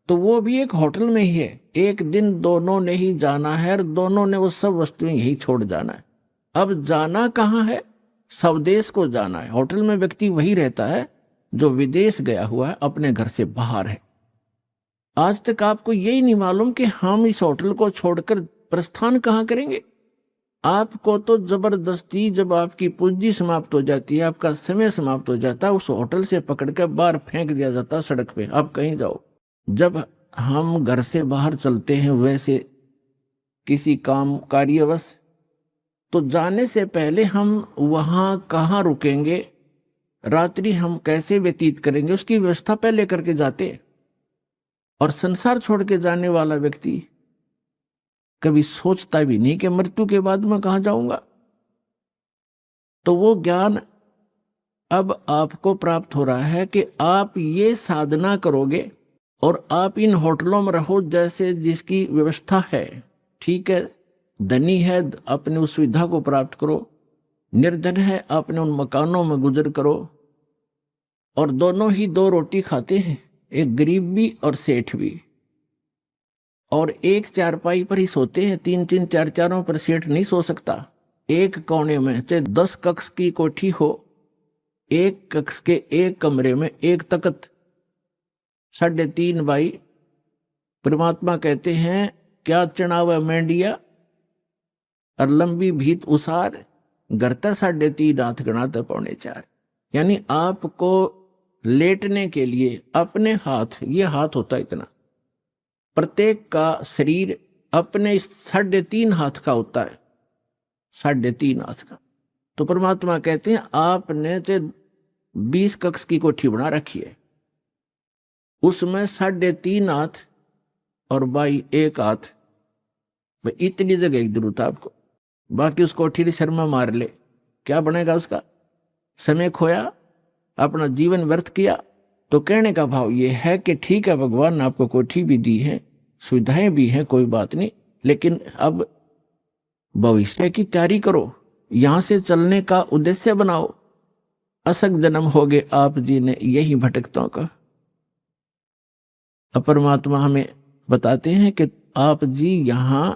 तो वो भी एक होटल में ही है। एक दिन दोनों ने ही जाना है और दोनों ने वो सब वस्तुएं यही छोड़ जाना है। अब जाना कहाँ है? स्वदेश को जाना है। होटल में व्यक्ति वही रहता है जो विदेश गया हुआ है, अपने घर से बाहर है। आज तक आपको यही नहीं मालूम कि हम इस होटल को छोड़कर प्रस्थान कहाँ करेंगे। आपको तो जबरदस्ती जब आपकी पूंजी समाप्त हो जाती है, आपका समय समाप्त हो जाता है, उस होटल से पकड़ कर बाहर फेंक दिया जाता है सड़क पे, आप कहीं जाओ। जब हम घर से बाहर चलते हैं वैसे किसी काम कार्यवश, तो जाने से पहले हम वहां कहाँ रुकेंगे, रात्रि हम कैसे व्यतीत करेंगे, उसकी व्यवस्था पहले करके जाते। और संसार छोड़ के जाने वाला व्यक्ति कभी सोचता भी नहीं कि मृत्यु के बाद मैं कहां जाऊंगा। तो वो ज्ञान अब आपको प्राप्त हो रहा है कि आप ये साधना करोगे और आप इन होटलों में रहो जैसे जिसकी व्यवस्था है, ठीक है, धनी है अपने उस सुविधा को प्राप्त करो, निर्धन है अपने उन मकानों में गुजर करो। और दोनों ही दो रोटी खाते हैं, एक गरीब भी और सेठ भी, और एक चारपाई पर ही सोते हैं, 3-3 4-4 पर सेठ नहीं सो सकता। एक कोने में चाहे 10 कक्ष की कोठी हो, एक कक्ष के एक कमरे में एक तख्त, 3.5 बाई। परमात्मा कहते हैं क्या चढ़ावा मेंढिया और लंबी भीत उसार, गरता 3.5 हाथ गणाता 4.25। यानी आपको लेटने के लिए अपने हाथ, ये हाथ होता है इतना, प्रत्येक का शरीर अपने 3.5 हाथ का होता है, 3.5 हाथ का। तो परमात्मा कहते हैं आपने 20 कक्ष की कोठी बना रखी है, उसमें 3.5 हाथ और बाई 1 हाथ, इतनी जगह की जरूरत है आपको। बाकी उस कोठी की शर्मा मार ले, क्या बनेगा उसका? समय खोया, अपना जीवन व्यर्थ किया। तो कहने का भाव ये है कि ठीक है, भगवान ने आपको कोठी भी दी है, सुविधाएं भी हैं, कोई बात नहीं, लेकिन अब भविष्य की तैयारी करो, यहां से चलने का उद्देश्य बनाओ। असक जन्म हो गए आप जी ने यही भटकतों का। परमात्मा हमें बताते हैं कि आप जी यहां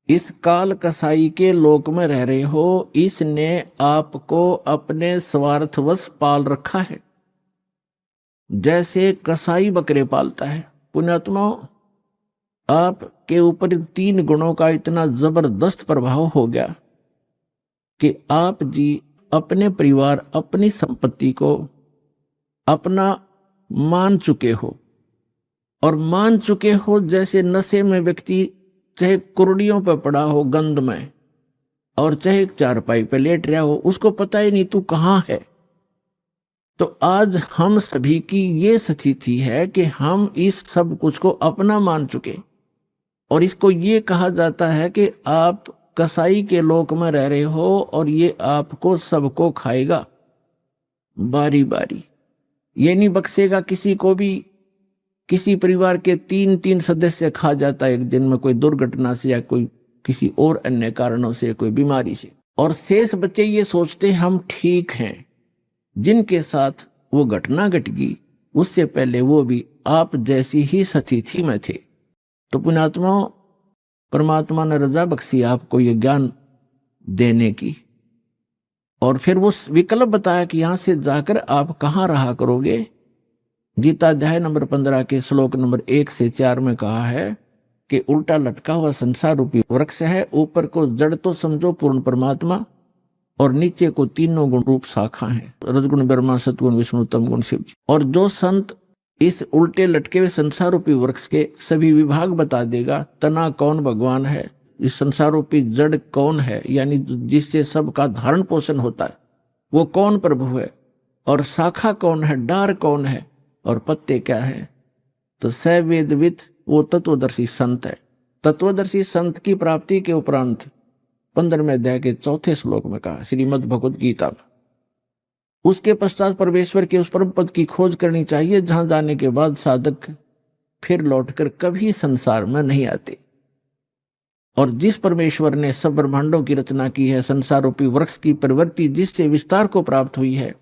इस काल कसाई के लोक में रह रहे हो, इसने आपको अपने स्वार्थवश पाल रखा है, जैसे कसाई बकरे पालता है। पुण्यात्माओं, आपके ऊपर 3 गुणों का इतना जबरदस्त प्रभाव हो गया कि आप जी अपने परिवार, अपनी संपत्ति को अपना मान चुके हो, और मान चुके हो जैसे नशे में व्यक्ति चाहे कुर्डियों पर पड़ा हो गंध में, और चाहे चारपाई पे लेट रहा हो, उसको पता ही नहीं तू कहां है। तो आज हम सभी की ये स्थिति है कि हम इस सब कुछ को अपना मान चुके, और इसको ये कहा जाता है कि आप कसाई के लोक में रह रहे हो और ये आपको सबको खाएगा बारी बारी, ये नहीं बख्शेगा किसी को भी। किसी परिवार के 3-3 सदस्य खा जाता है एक दिन में, कोई दुर्घटना से या कोई किसी और अन्य कारणों से, कोई बीमारी से, और शेष बच्चे ये सोचते हम ठीक हैं। जिनके साथ वो घटना घट गई उससे पहले वो भी आप जैसी ही स्थिति में थे। तो पुण्यात्माओं, परमात्मा ने रजा बख्शी आपको ये ज्ञान देने की, और फिर वो विकल्प बताया कि यहां से जाकर आप कहां रहा करोगे। गीता अध्याय नंबर 15 के श्लोक नंबर 1 से 4 में कहा है कि उल्टा लटका हुआ संसार रूपी वृक्ष है, ऊपर को जड़ तो समझो पूर्ण परमात्मा, और नीचे को 3 गुण रूप शाखा है, रजगुण ब्रह्मा, सतगुण विष्णु, तम गुण शिव जी। और जो संत इस उल्टे लटके हुए संसार रूपी वृक्ष के सभी विभाग बता देगा, तना कौन भगवान है, इस संसार रूपी जड़ कौन है, यानी जिससे सबका धारण पोषण होता है वो कौन प्रभु है, और शाखा कौन है, डार कौन है, और पत्ते क्या है, तो सवेदविद वो तत्वदर्शी संत है। तत्वदर्शी संत की प्राप्ति के उपरांत 15वें अध्याय के 4 श्लोक में कहा श्रीमद् भगवद गीता में, उसके पश्चात परमेश्वर के उस परम पद की खोज करनी चाहिए जहां जाने के बाद साधक फिर लौटकर कभी संसार में नहीं आते। और जिस परमेश्वर ने सब ब्रह्मांडों की रचना की है, संसार रूपी वृक्ष की प्रवृत्ति जिससे विस्तार को प्राप्त हुई है,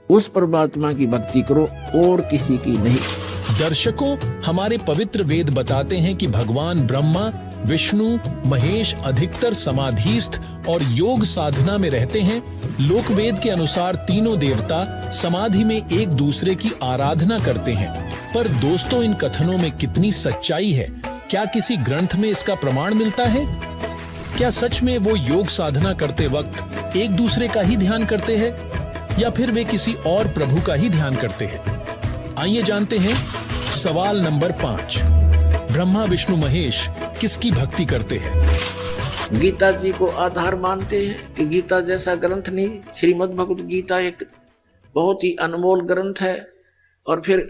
उस परमात्मा की भक्ति करो और किसी की नहीं। दर्शकों, हमारे पवित्र वेद बताते हैं कि भगवान ब्रह्मा, विष्णु, महेश अधिकतर समाधिस्थ और योग साधना में रहते हैं। लोकवेद के अनुसार तीनों देवता समाधि में एक दूसरे की आराधना करते हैं। पर दोस्तों, इन कथनों में कितनी सच्चाई है? क्या किसी ग्रंथ में इसका प्रमाण मिलता है? क्या सच में वो योग साधना करते वक्त एक दूसरे का ही ध्यान करते हैं या फिर वे किसी और प्रभु का ही ध्यान करते हैं? आइए जानते हैं सवाल नंबर 5। ब्रह्मा विष्णु महेश किसकी भक्ति करते हैं? गीता जी को आधार मानते हैं कि गीता जैसा ग्रंथ नहीं। श्रीमद् भगवत गीता एक बहुत ही अनमोल ग्रंथ है। और फिर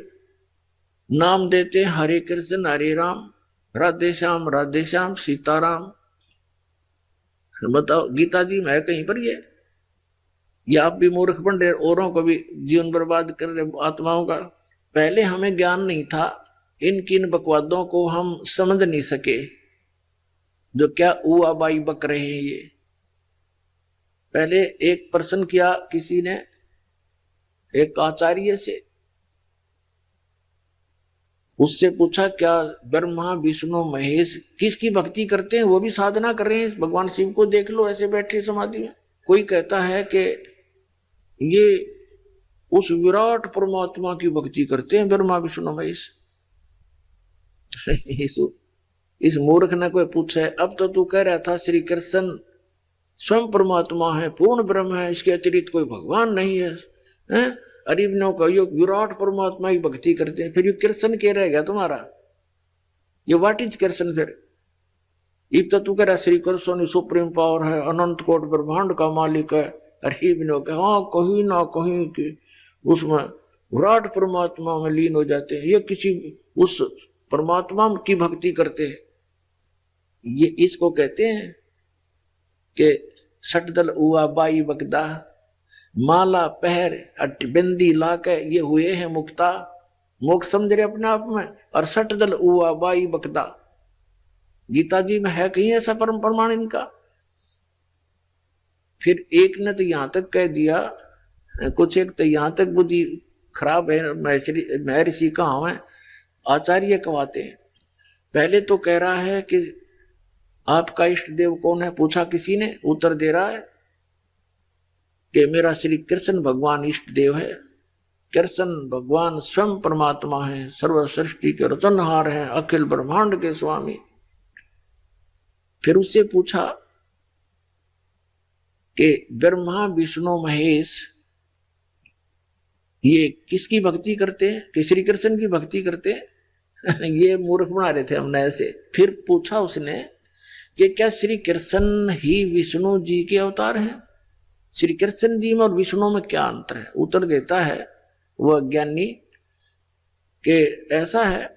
नाम देते हैं हरे कृष्ण हरे राम, राधे श्याम सीताराम। बताओ गीता जी में है कहीं पर ये आप भी मूर्ख बन रहे, औरों को भी जीवन बर्बाद कर रहे आत्माओं का। पहले हमें ज्ञान नहीं था, इन किन बकवादों को हम समझ नहीं सके जो क्या उआ बाई बक रहे हैं। ये पहले एक प्रश्न किया किसी ने एक आचार्य से, उससे पूछा क्या ब्रह्मा विष्णु महेश किसकी भक्ति करते हैं? वो भी साधना कर रहे हैं, भगवान शिव को देख लो ऐसे बैठे समाधि में। कोई कहता है कि ये उस विराट परमात्मा की भक्ति करते हैं ब्रह्मा विष्णु महेश। इस मूर्ख ने कोई पूछा है, अब तो तू कह रहा था श्री कृष्ण स्वयं परमात्मा है, पूर्ण ब्रह्म है, इसके अतिरिक्त कोई भगवान नहीं है, हैं? अरिबनों का योग विराट परमात्मा की भक्ति करते हैं, फिर ये कृष्ण के रहेगा तुम्हारा? ये व्हाट इज कृष्ण? फिर इब तो तू कह रहा श्री कृष्ण सुप्रीम पावर है, अनंत कोट ब्रह्मांड का मालिक है। अरिबनों का हाँ कहीं ना कहीं के उसमें विराट परमात्मा में लीन हो जाते हैं, ये किसी उस परमात्मा की भक्ति करते हैं। ये इसको कहते हैं कि सटदल उआ बाई बगदा, माला पहर बिंदी ला के ये हुए हैं मुक्ता। मोक्ष समझ रहे अपने आप में। और सटदल उआ बाई बकदा, गीता जी में है कहीं ऐसा परम प्रमाण इनका? फिर एक ने तो यहां तक कह दिया, कुछ एक तो यहां तक बुद्धि खराब है, महर्षि कहाँ है, आचार्य कहवाते हैं। पहले तो कह रहा है कि आपका इष्ट देव कौन है? पूछा किसी ने, उत्तर दे रहा है कि मेरा श्री कृष्ण भगवान इष्ट देव है। कृष्ण भगवान स्वयं परमात्मा है, सर्व सृष्टि के रचनहार है, अखिल ब्रह्मांड के स्वामी। फिर उससे पूछा कि ब्रह्मा विष्णु महेश ये किसकी भक्ति करते हैं? कि श्री कृष्ण की भक्ति करते हैं। ये मूर्ख बना रहे थे हमने ऐसे। फिर पूछा उसने कि क्या श्री कृष्ण ही विष्णु जी के अवतार हैं? श्री कृष्ण जी में और विष्णु में क्या अंतर है? उत्तर देता है वह ज्ञानी कि ऐसा है,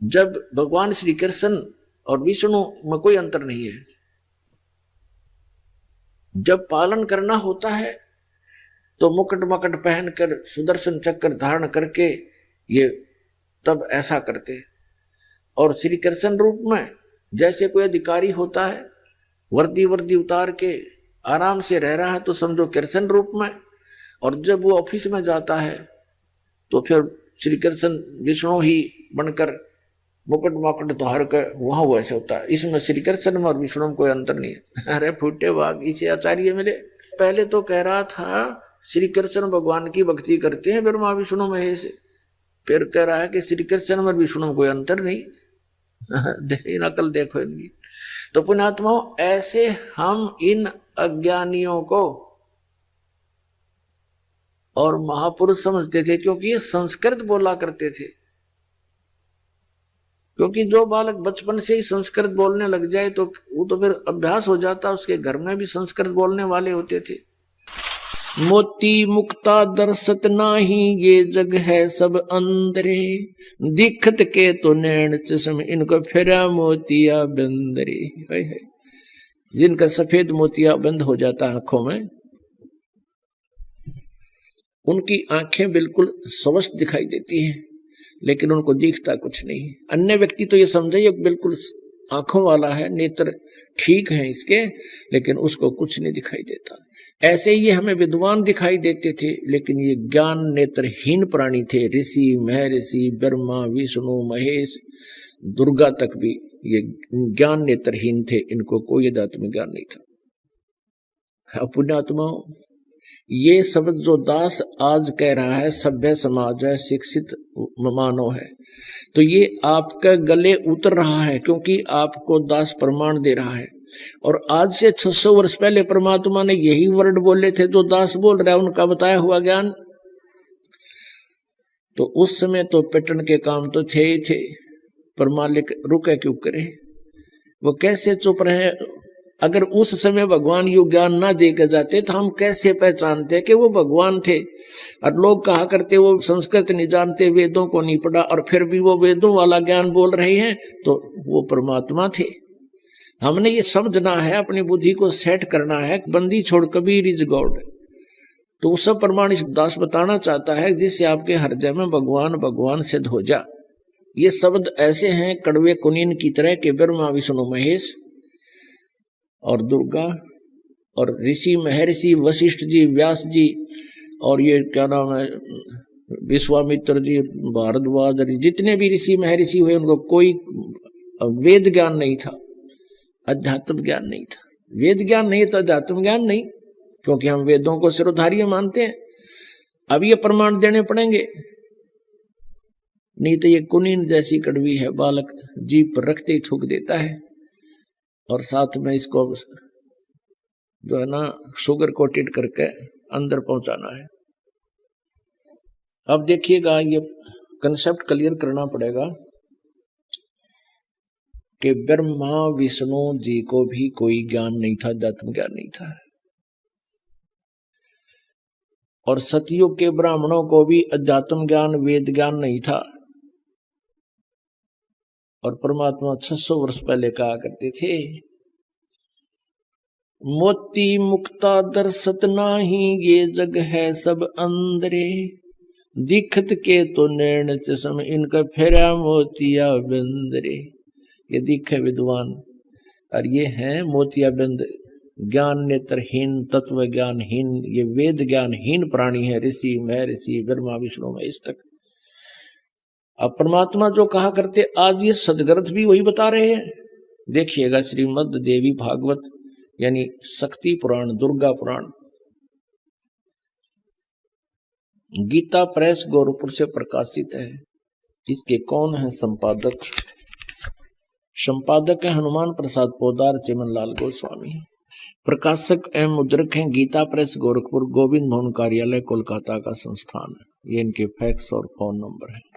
जब भगवान श्री कृष्ण और विष्णु में कोई अंतर नहीं है। जब पालन करना होता है तो मुकुट मकट पहनकर सुदर्शन चक्र धारण करके ये तब ऐसा करते हैं। और श्री कृष्ण रूप में जैसे कोई अधिकारी होता है, वर्दी उतार के आराम से रह रहा है तो समझो कृष्ण रूप में। और जब वो ऑफिस में जाता है तो फिर श्री कृष्ण विष्णु ही बनकर मुकुट माकुट धार कर वहां वैसे होता है। इसमें श्री कृष्ण में और विष्णु में कोई अंतर नहीं है। अरे फूटे बाग, इसे आचार्य मिले। पहले तो कह रहा था श्री कृष्ण भगवान की भक्ति करते हैं ब्रह्मा विष्णु महेश, फिर कह रहा है कि श्री कृष्ण और विष्णु में कोई अंतर नहीं। नकल देखो इनकी। तो पुण्यात्माओं, ऐसे हम इन अज्ञानियों को और महापुरुष समझते थे, क्योंकि ये संस्कृत बोला करते थे। क्योंकि जो बालक बचपन से ही संस्कृत बोलने लग जाए तो वो तो फिर अभ्यास हो जाता, उसके घर में भी संस्कृत बोलने वाले होते थे। मोती मुक्ता दर्शत नाही, ये जग है सब अंदरे, दिखत के तो नैन चश्म, इनको फिरा मोतिया बंदरे। जिनका सफेद मोतिया बंद हो जाता आंखों में, उनकी आंखें बिल्कुल स्वस्थ दिखाई देती हैं, लेकिन उनको दिखता कुछ नहीं। अन्य व्यक्ति तो ये समझे ये बिल्कुल आंखों वाला है, नेत्र ठीक है इसके, लेकिन उसको कुछ नहीं दिखाई देता। ऐसे ही हमें विद्वान दिखाई देते थे, लेकिन ये ज्ञान नेत्रहीन प्राणी थे। ऋषि महर्षि ब्रह्मा विष्णु महेश दुर्गा तक भी ये ज्ञान नेत्रहीन थे, इनको कोई अध्यात्म ज्ञान नहीं था। पुण्यात्माओं, ये शब्द जो दास आज कह रहा है, सभ्य समाज है, शिक्षित मानव है, तो ये आपके गले उतर रहा है, क्योंकि आपको दास प्रमाण दे रहा है। और आज से 600 वर्ष पहले परमात्मा ने यही वर्ड बोले थे जो दास बोल रहा है, उनका बताया हुआ ज्ञान। तो उस समय तो पिटन के काम तो थे ही थे, पर मालिक रुके क्यों करे, वो कैसे चुप रहे। अगर उस समय भगवान यू ज्ञान ना दे के जाते तो हम कैसे पहचानते कि वो भगवान थे। और लोग कहा करते वो संस्कृत नहीं जानते, वेदों को नहीं पढ़ा, और फिर भी वो वेदों वाला ज्ञान बोल रहे हैं, तो वो परमात्मा थे। हमने ये समझना है, अपनी बुद्धि को सेट करना है। बंदी छोड़ कबीर इज गॉड। तो उस प्रमाण इस दास बताना चाहता है जिससे आपके हृदय में भगवान भगवान सिद्ध हो जा। ये शब्द ऐसे हैं कड़वे कुनीन की तरह के ब्रह्मा विष्णु महेश और दुर्गा और ऋषि महर्षि वशिष्ठ जी, व्यास जी, और ये क्या नाम है विश्वामित्र जी, भारद्वाज जी, जितने भी ऋषि महर्षि हुए उनको कोई वेद ज्ञान नहीं था, अध्यात्म ज्ञान नहीं था। वेद ज्ञान नहीं था, अध्यात्म ज्ञान नहीं, क्योंकि हम वेदों को सिरोधार्य मानते हैं। अब ये प्रमाण देने पड़ेंगे, नहीं तो ये कुनीन जैसी कड़वी है, बालक जीभ पर रखते ही थूक देता है, और साथ में इसको जो है ना शुगर कोटेड करके अंदर पहुंचाना है। अब देखिएगा, ये कंसेप्ट क्लियर करना पड़ेगा कि ब्रह्मा विष्णु जी को भी कोई ज्ञान नहीं था, अध्यात्म ज्ञान नहीं था, और सतयुग के ब्राह्मणों को भी अध्यात्म ज्ञान वेद ज्ञान नहीं था। और परमात्मा 600 वर्ष पहले कहा करते थे, मोती मुक्ता दर्शत नाही, ये जग है सब अंदरे, दिखत के तो नैन चश्म, इनका फेरा मोतिया बिंदरे। ये दिखे विद्वान और ये हैं मोतिया बिंद, ज्ञान नेत्रहीन, तत्व ज्ञानहीन, ये वेद ज्ञानहीन प्राणी है, ऋषि महर्षि ब्रह्मा विष्णु महेश तक। अब परमात्मा जो कहा करते, आज ये सदग्रंथ भी वही बता रहे हैं। देखिएगा श्रीमद् देवी भागवत यानी शक्ति पुराण, दुर्गा पुराण, गीता प्रेस गोरखपुर से प्रकाशित है। इसके कौन है संपादक? संपादक है हनुमान प्रसाद पोदार, चिमनलाल गोस्वामी। प्रकाशक एवं मुद्रक हैं गीता प्रेस गोरखपुर, गोविंद भवन कार्यालय कोलकाता का संस्थान है। ये इनके फैक्स और फोन नंबर है।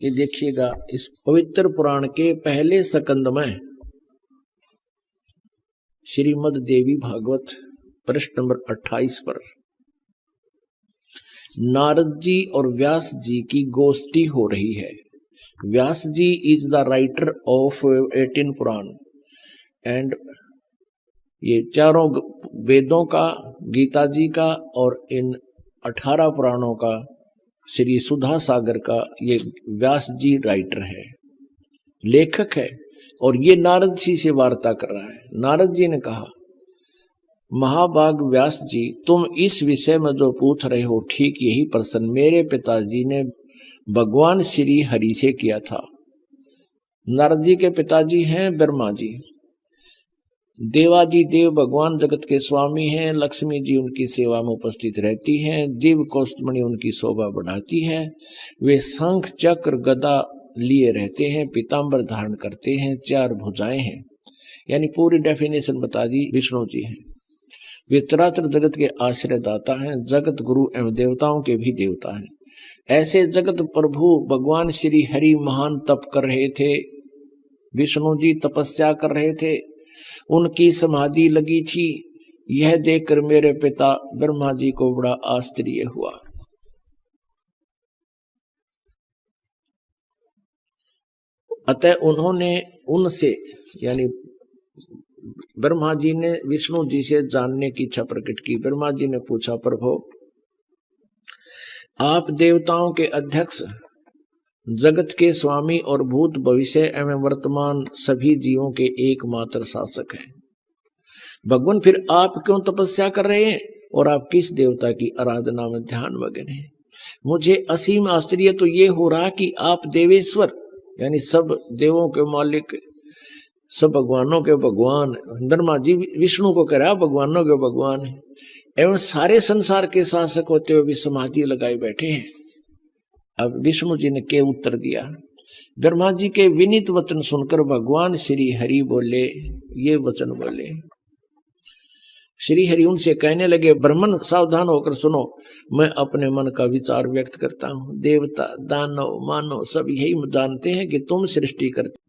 ये देखिएगा, इस पवित्र पुराण के पहले सकंद में श्रीमद् देवी भागवत पृष्ठ नंबर 28 पर नारद जी और व्यास जी की गोष्ठी हो रही है। Vyas ji is the writer of 18 Purana and ये चारों वेदों का, गीता जी का और इन 18 पुराणों का, श्री सुधा सागर का ये व्यास जी राइटर है, लेखक है। और ये नारद जी से वार्ता कर रहा है। नारद जी ने कहा, महाभाग व्यास जी, तुम इस विषय में जो पूछ रहे हो ठीक यही प्रश्न मेरे पिताजी ने भगवान श्री हरि से किया था। नारद जी के पिताजी हैं ब्रह्मा जी, देवाजी देव भगवान जगत के स्वामी हैं, लक्ष्मी जी उनकी सेवा में उपस्थित रहती हैं, दिव्य कौस्तुभमणि उनकी शोभा बढ़ाती है, वे शंख चक्र गदा लिए रहते हैं, पीतांबर धारण करते हैं, 4 भुजाएं हैं, यानी पूरी डेफिनेशन बता दी। विष्णु जी हैं, वे चराचर जगत के आश्रयदाता हैं, जगत गुरु एवं देवताओं के भी देवता हैं। ऐसे जगत प्रभु भगवान श्री हरि महान तप कर रहे थे, विष्णु जी तपस्या कर रहे थे, उनकी समाधि लगी थी। यह देखकर मेरे पिता ब्रह्मा जी को बड़ा आश्चर्य हुआ। अतः उन्होंने उनसे यानी ब्रह्मा जी ने विष्णु जी से जानने की इच्छा प्रकट की। ब्रह्मा जी ने पूछा, प्रभु आप देवताओं के अध्यक्ष, जगत के स्वामी और भूत भविष्य एवं वर्तमान सभी जीवों के एकमात्र शासक हैं। भगवान फिर आप क्यों तपस्या कर रहे हैं और आप किस देवता की आराधना में ध्यान मग्न हैं? मुझे असीम आश्चर्य तो ये हो रहा कि आप देवेश्वर यानी सब देवों के मालिक, सब भगवानों के भगवान, ब्रह्मा जी विष्णु को कह रहा भगवानों के भगवान है, एवं सारे संसार के शासक होते हुए भी समाधि लगाए बैठे हैं। अब विष्णु जी ने क्या उत्तर दिया? ब्रह्मा जी के विनीत वचन सुनकर भगवान श्री हरि बोले, ये वचन बोले। श्री हरि उनसे कहने लगे, ब्राह्मण सावधान होकर सुनो, मैं अपने मन का विचार व्यक्त करता हूँ। देवता, दानव, मानव सब यही जानते हैं कि तुम सृष्टि करते।